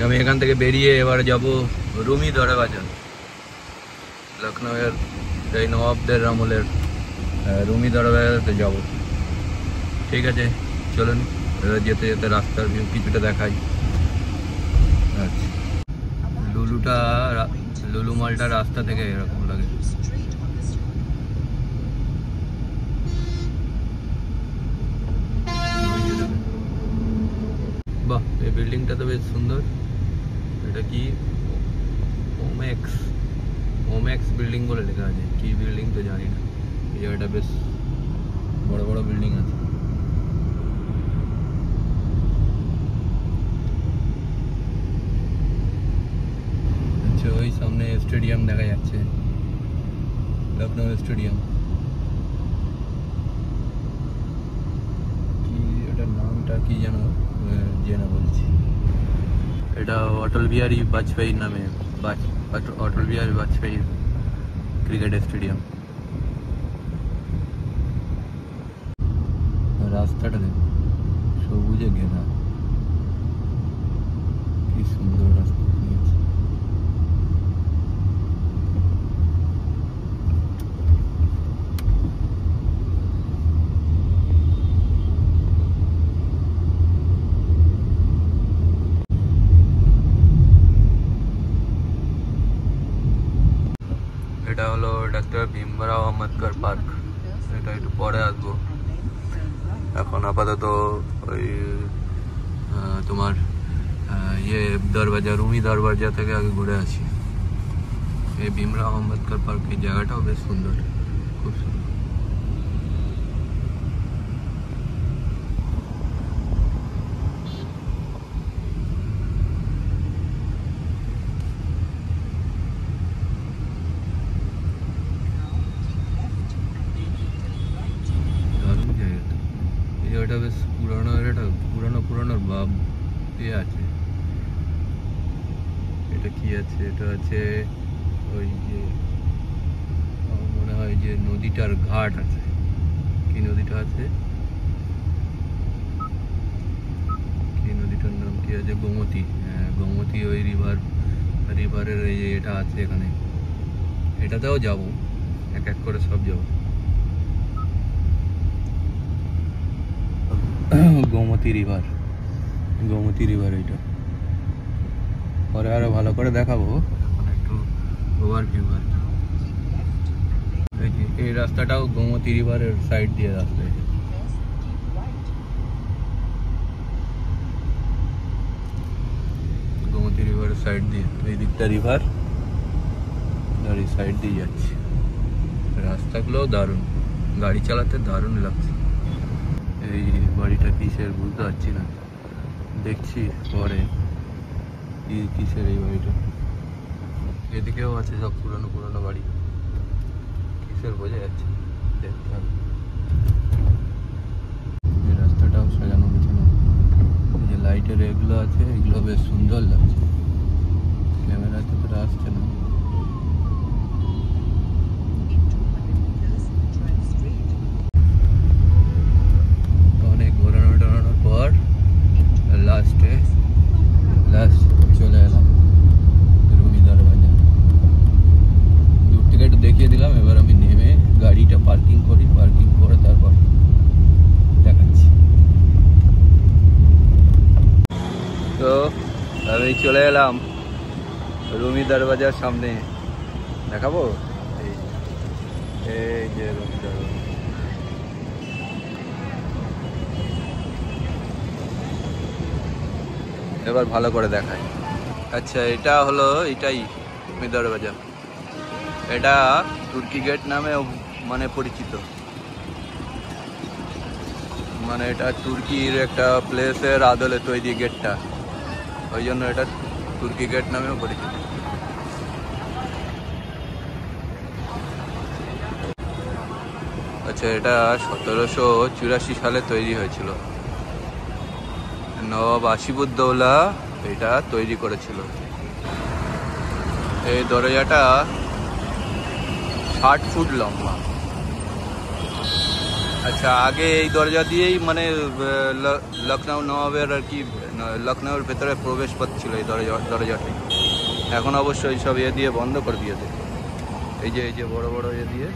আমি এখান থেকে বেরিয়ে এবারে যাব রুমি দরওয়াজা, লখনউয়ের এই নবাবদের আমলের রুমি দরওয়াজাতে যাব। ঠিক আছে, চলুন এবার যেতে যেতে রাস্তার ভিউ কিছুটা দেখাই। আচ্ছা, লুলু মলটা রাস্তা থেকে এরকম লাগে। বাহ, এই বিল্ডিংটা তো বেশ সুন্দর। এটা কি ওমেক্স বিল্ডিং বলে লেখা আছে, কি বিল্ডিং তো জানি না। এই জায়গাটা বেশ বড় বড় বিল্ডিং আছে। আচ্ছা, ওই সামনে স্টেডিয়াম দেখা যাচ্ছে, লখনউ স্টেডিয়াম। কি এটার নামটা কি যেন জেনে বলছি। এটা অটল বিহারী বাজপেয়ীর নামে, অটল বিহারী বাজপেয়ী ক্রিকেট স্টেডিয়াম। রাস্তাটা দেখো, সবুজে ঘেরা, কি সুন্দর রাস্তা। এটা হলো ডক্টর ভীমরাও আম্বেদকর পার্ক। এটা একটু পরে আসবো, এখন আপাতত ওই তোমার রুমি দরওয়াজা থেকে আগে ঘুরে আসি। এই ভীমরাও আম্বেদকর পার্ক, এই জায়গাটাও বেশ সুন্দর, খুব সুন্দর। এটা বেশ পুরানো, এটা পুরানো বাব দিয়ে আছে। এটা কি আছে? এটা আছে ওই যে মনে হয় যে নদীটার ঘাট আছে। কি নদীটা আছে, কি নদীটার নাম কি আছে? গোমতী। হ্যাঁ, গোমতী, ওই রিভারের এই যে এটা আছে এখানে। এটাতেও যাব, এক এক করে সব যাব। গোমতী রিভার এইটা পরে আরো ভালো করে দেখাবো, এখন একটু ওভারভিউ আর কি। এই রাস্তাটাও গোমতী রিভারের সাইড দিয়ে রাস্তা। গোমতী রিভারের সাইড দিয়ে, এই দিকটা রিভার আর এই সাইড দিয়ে যাচ্ছে। রাস্তাগুলো দারুণ, গাড়ি চালাতে দারুণ লাগছে। এই বাড়িটা কিসের বুঝতে পারছি না, দেখছি পরে কিসের এই বাড়িটা। এদিকেও আছে সব পুরনো বাড়ি, কিসের বোঝা যাচ্ছে, দেখতে হবে। এই রাস্তাটাও সাজানো গোছানো, এই যে লাইটের এগুলো আছে, এগুলো বেশ সুন্দর লাগছে। ক্যামেরাতে তো আসছে না। অনেক ঘোরানোর পর লাস্ট চলে এলাম রুমি দরওয়াজা। দূর থেকে একটু দেখিয়ে দিলাম। এবার আমি নেমে গাড়িটা পার্কিং করে তারপর দেখাচ্ছি। তো আমি চলে এলাম রুমি দরওয়াজার সামনে, দেখাবো। এই যে রুমি দরওয়াজা, এবার ভালো করে দেখায়। আচ্ছা, এটা হলো এটাই রুমি দরওয়াজা। এটা তুর্কি গেট নামে মানে পরিচিত, মানে এটা তুর্কির একটা প্লেসের আদলে তৈরি গেটটা, ওই জন্য এটা তুর্কি গেট নামেও পরিচিত। আচ্ছা, এটা 1784 সালে তৈরি হয়েছিল। নবাব আসিফউদ্দৌলা এটা তৈরি করেছিল। এই দরজাটা 60 ফুট লম্বা। আচ্ছা, আগে এই দরজা দিয়েই মানে লখনউ নবাবের আর কি, লখনউর ভেতরে প্রবেশ পথ ছিল এই দরজাটাই। এখন অবশ্যই সব দিয়ে বন্ধ করে দিয়েছে। এই যে বড় বড় দিয়ে